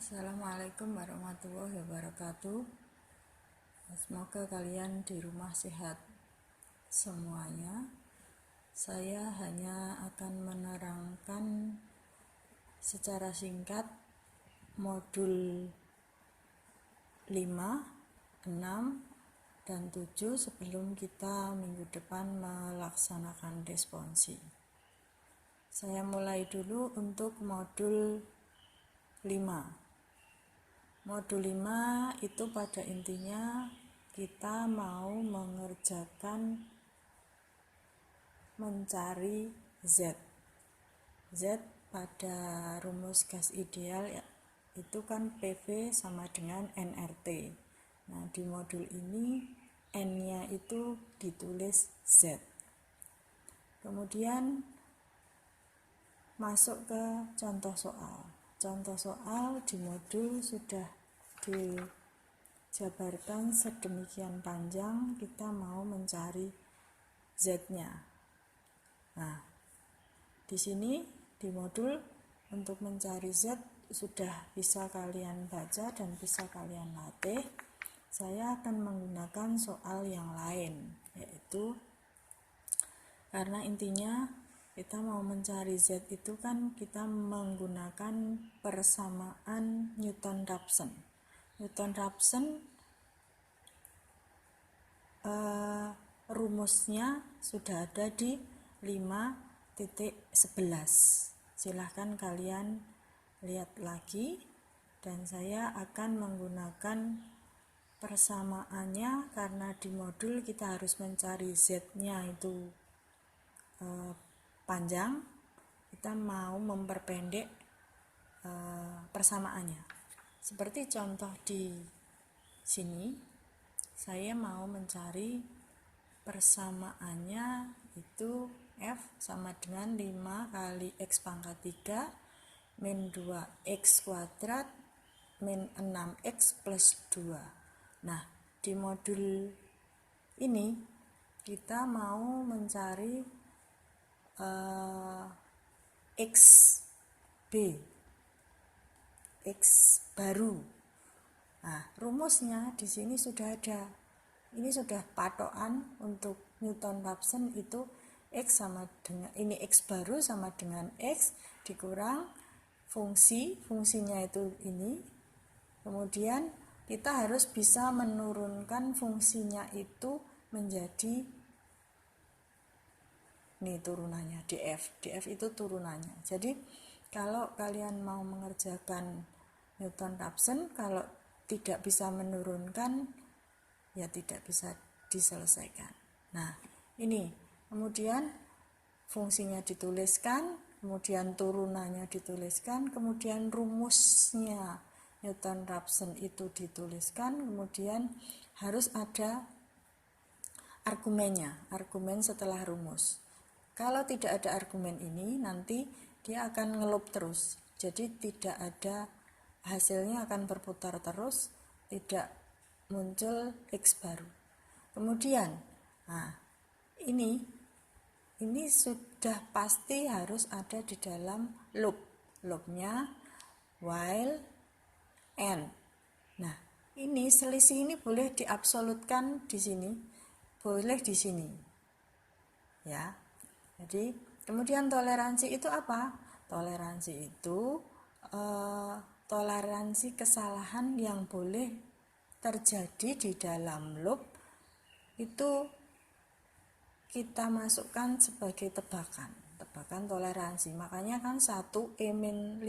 Assalamualaikum warahmatullahi wabarakatuh. Semoga kalian di rumah sehat semuanya. Saya hanya akan menerangkan secara singkat modul 5, 6, dan 7 sebelum kita minggu depan melaksanakan responsi. Saya mulai dulu untuk modul 5. Modul 5 itu pada intinya kita mau mengerjakan mencari Z. Z pada rumus gas ideal itu kan PV sama dengan nRT. Nah, di modul ini N-nya itu ditulis Z. Kemudian masuk ke contoh soal. Contoh soal di modul sudah dijabarkan sedemikian panjang, kita mau mencari Z-nya. Nah, di sini di modul untuk mencari Z sudah bisa kalian baca dan bisa kalian latih. Saya akan menggunakan soal yang lain, yaitu karena intinya kita mau mencari Z itu kan kita menggunakan persamaan Newton-Raphson. Newton-Raphson rumusnya sudah ada di 5.11. Silahkan kalian lihat lagi, dan saya akan menggunakan persamaannya karena di modul kita harus mencari Z-nya itu panjang. Kita mau memperpendek persamaannya. Seperti contoh di sini, saya mau mencari persamaannya itu F sama dengan 5 kali X pangkat 3 min 2X kuadrat min 6X plus 2. Nah, di modul ini kita mau mencari X baru. Nah, rumusnya di sini sudah ada. Ini sudah patokan untuk Newton-Raphson itu X sama dengan ini X baru sama dengan X dikurang fungsinya itu ini. Kemudian kita harus bisa menurunkan fungsinya itu menjadi ini turunannya df itu turunannya. Jadi kalau kalian mau mengerjakan Newton-Raphson, kalau tidak bisa menurunkan ya tidak bisa diselesaikan. Nah, ini kemudian fungsinya dituliskan, kemudian turunannya dituliskan, kemudian rumusnya Newton-Raphson itu dituliskan, kemudian harus ada argumen setelah rumus. Kalau tidak ada argumen ini, nanti dia akan ngelup terus. Jadi tidak ada hasilnya, akan berputar terus, tidak muncul X baru. Kemudian, nah, ini sudah pasti harus ada di dalam loop. Loopnya while n. Nah, ini selisih ini boleh diabsolutkan di sini, boleh di sini. Ya. Jadi, kemudian toleransi itu apa? Toleransi itu toleransi kesalahan yang boleh terjadi di dalam loop itu kita masukkan sebagai tebakan toleransi. Makanya kan 1E-5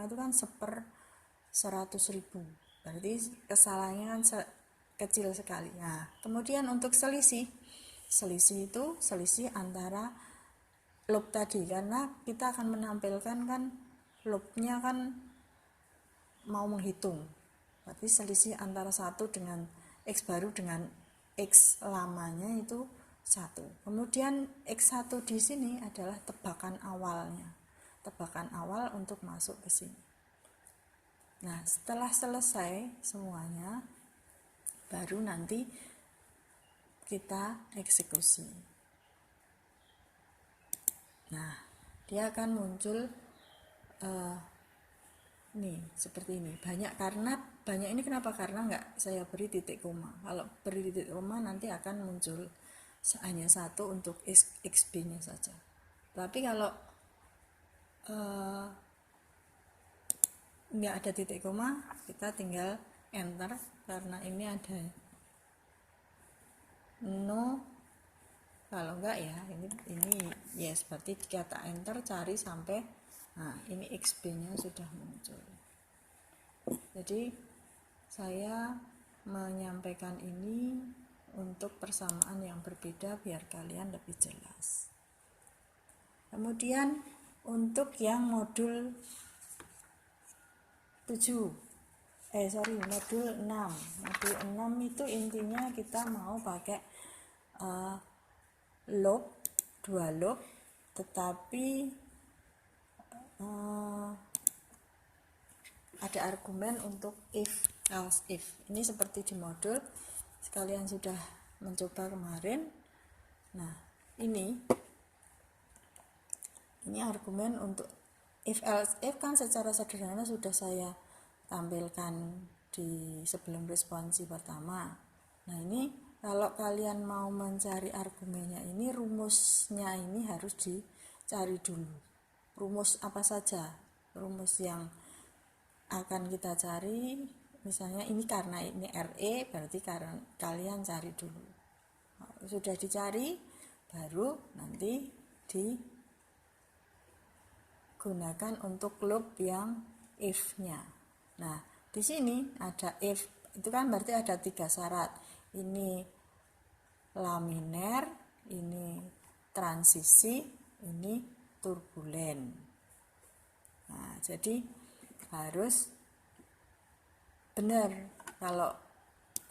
itu kan 1/100.000. Berarti kesalahannya kan kecil sekali. Nah, kemudian untuk selisih itu selisih antara loop tadi, karena kita akan menampilkan kan loopnya kan mau menghitung. Berarti selisih antara 1 dengan X baru dengan X lamanya itu 1. Kemudian X1 di sini adalah tebakan awalnya. Tebakan awal untuk masuk ke sini. Nah, setelah selesai semuanya, baru nanti kita eksekusi. Nah, dia akan muncul Nih seperti ini banyak, karena banyak ini kenapa, karena nggak saya beri titik koma. Kalau beri titik koma nanti akan muncul hanya satu untuk XB nya saja. Tapi kalau nggak ada titik koma, kita tinggal enter, karena ini ada no. Kalau enggak ya ini yes, berarti kita enter cari sampai, nah ini XB nya sudah muncul. Jadi saya menyampaikan ini untuk persamaan yang berbeda biar kalian lebih jelas. Kemudian untuk yang modul 7 modul 6. Modul 6 itu intinya kita mau pakai loop, 2 loop, tetapi ada argumen untuk if, else if. Ini seperti di modul sekalian sudah mencoba kemarin. Nah, ini argumen untuk if, else if kan secara sederhana sudah saya tampilkan di sebelum responsi pertama. Nah, ini kalau kalian mau mencari argumennya ini, rumusnya ini harus dicari dulu. Rumus apa saja? Rumus yang akan kita cari, misalnya ini karena ini RE, berarti karena kalian cari dulu. Sudah dicari, baru nanti digunakan untuk loop yang if-nya. Nah, di sini ada if, itu kan berarti ada 3 syarat. Ini laminer, ini transisi, ini turbulen. Nah, jadi harus benar. Kalau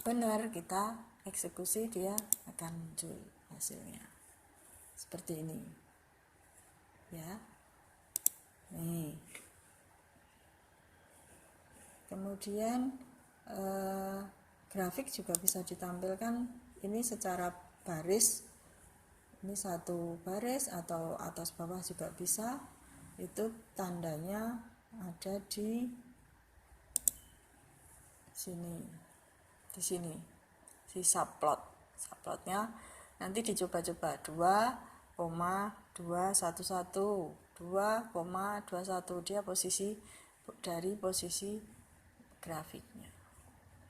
benar kita eksekusi, dia akan muncul hasilnya seperti ini ya. Nih, kemudian grafik juga bisa ditampilkan ini secara baris, ini satu baris atau atas bawah juga bisa. Itu tandanya ada di sini, di sini si subplotnya nanti dicoba-coba 2,211 2,21, dia posisi dari posisi grafiknya.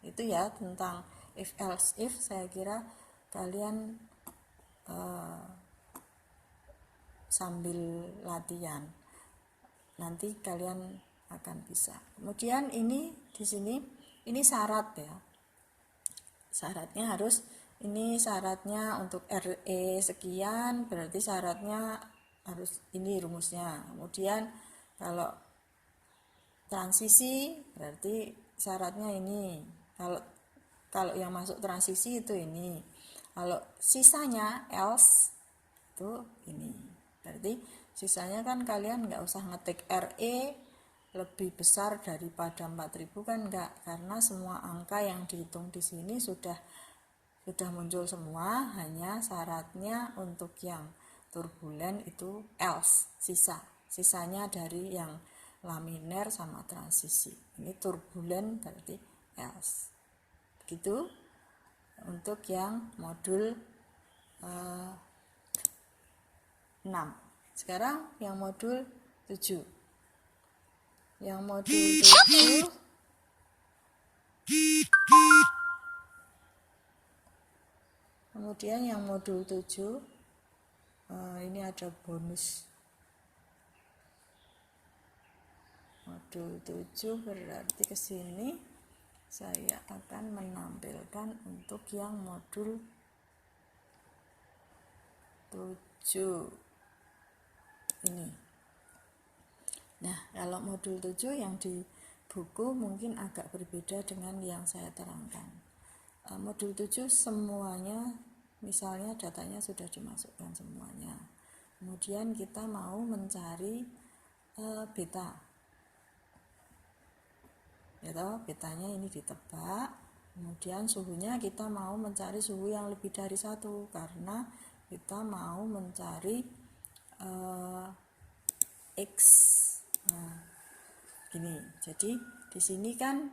Itu ya tentang if else if. Saya kira kalian sambil latihan nanti kalian akan bisa. Kemudian ini di sini ini syarat ya, syaratnya harus, ini syaratnya untuk RE sekian, berarti syaratnya harus ini rumusnya. Kemudian kalau transisi berarti syaratnya ini, kalau yang masuk transisi itu ini, kalau sisanya else itu ini. Berarti sisanya kan kalian nggak usah ngetik RE lebih besar daripada 4000 kan enggak, karena semua angka yang dihitung di sini sudah muncul semua, hanya syaratnya untuk yang turbulen itu else, sisanya dari yang laminer sama transisi. Ini turbulen berarti else. Begitu untuk yang modul 6. Sekarang yang modul 7. Yang modul 7 kemudian yang modul 7 ini ada bonus. Modul 7 berarti ke sini saya akan menampilkan untuk yang modul 7 ini. Nah, kalau modul 7 yang di buku mungkin agak berbeda dengan yang saya terangkan. Modul 7 semuanya, misalnya datanya sudah dimasukkan semuanya. Kemudian kita mau mencari beta. Ya toh, betanya ini ditebak. Kemudian suhunya kita mau mencari suhu yang lebih dari 1, karena kita mau mencari X. Nah, Gini, jadi di sini kan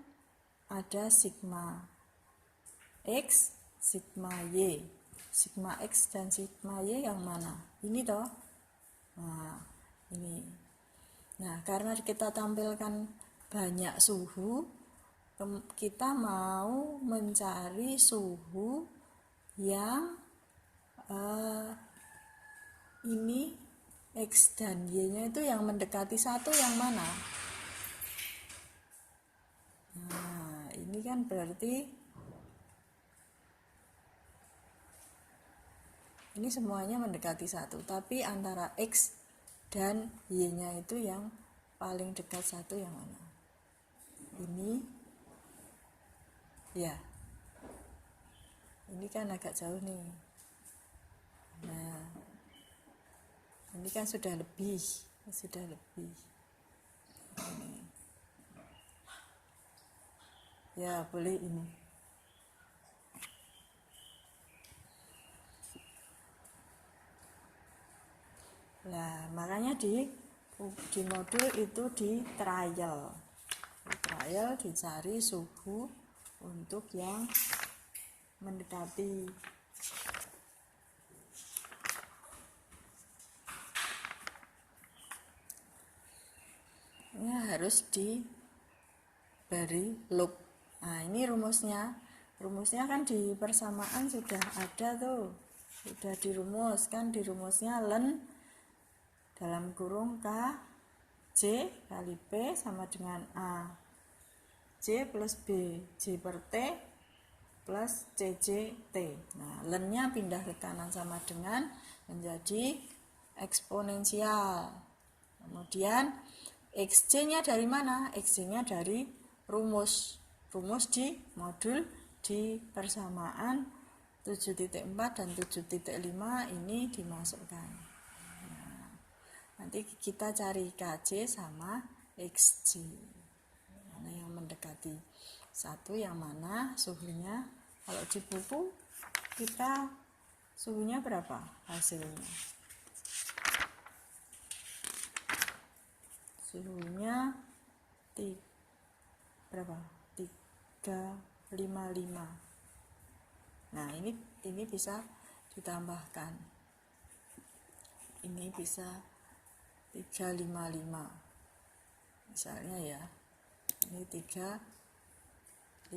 ada sigma X, sigma Y. Sigma X dan sigma Y yang mana? Ini toh. Nah, ini. Nah, karena kita tampilkan banyak suhu, kita mau mencari suhu yang ini X dan Y-nya itu yang mendekati 1 yang mana? Nah, ini kan berarti ini semuanya mendekati 1, tapi antara X dan Y-nya itu yang paling dekat 1 yang mana? Ini ya. Ini kan agak jauh nih. Nah, ini kan sudah lebih. Ini. Ya, boleh ini. Nah, makanya di modul itu di trial. Dicari suhu untuk yang mendekati. Ini harus diberi loop. Nah, ini rumusnya. Rumusnya kan di persamaan sudah ada tuh. Sudah dirumuskan, di rumusnya ln dalam kurung K J kali P sama dengan A J plus B J per T plus CJ T. Nah, ln-nya pindah ke kanan sama dengan menjadi eksponensial. Kemudian XJ-nya dari mana? XJ-nya dari rumus di modul di persamaan 7.4 dan 7.5 ini dimasukkan. Nah, nanti kita cari KJ sama XJ. Mana yang mendekati 1, yang mana suhunya? Kalau di buku kita suhunya berapa hasilnya? Suhunya berapa? 355. Nah, ini bisa ditambahkan. Ini bisa 355. Misalnya ya. Ini 351,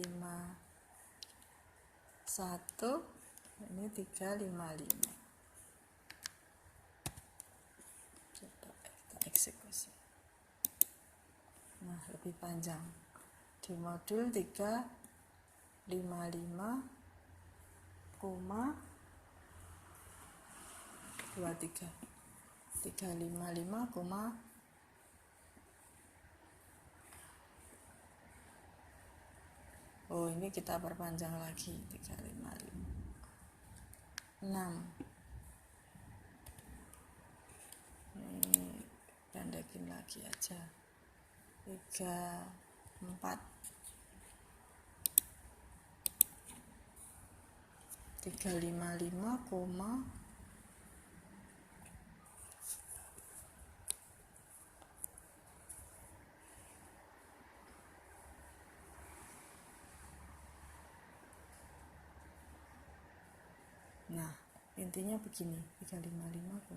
ini 355. Coba kita eksekusi. Nah, lebih panjang. Di modul 355,23 355, oh ini kita perpanjang lagi 355 6. Ini pendekin lagi aja 34 355, nah intinya begini 355,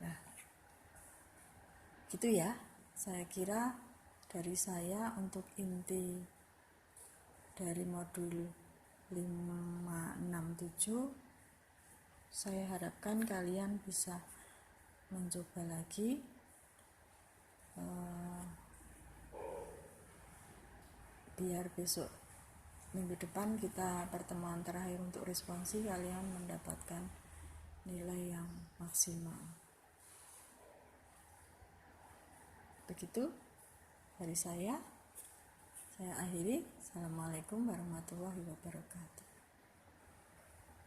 nah gitu ya. Saya kira dari saya untuk inti dari modul 567, saya harapkan kalian bisa mencoba lagi. Biar besok minggu depan kita pertemuan terakhir untuk responsi, kalian mendapatkan nilai yang maksimal. Begitu dari saya akhiri. Assalamualaikum warahmatullahi wabarakatuh.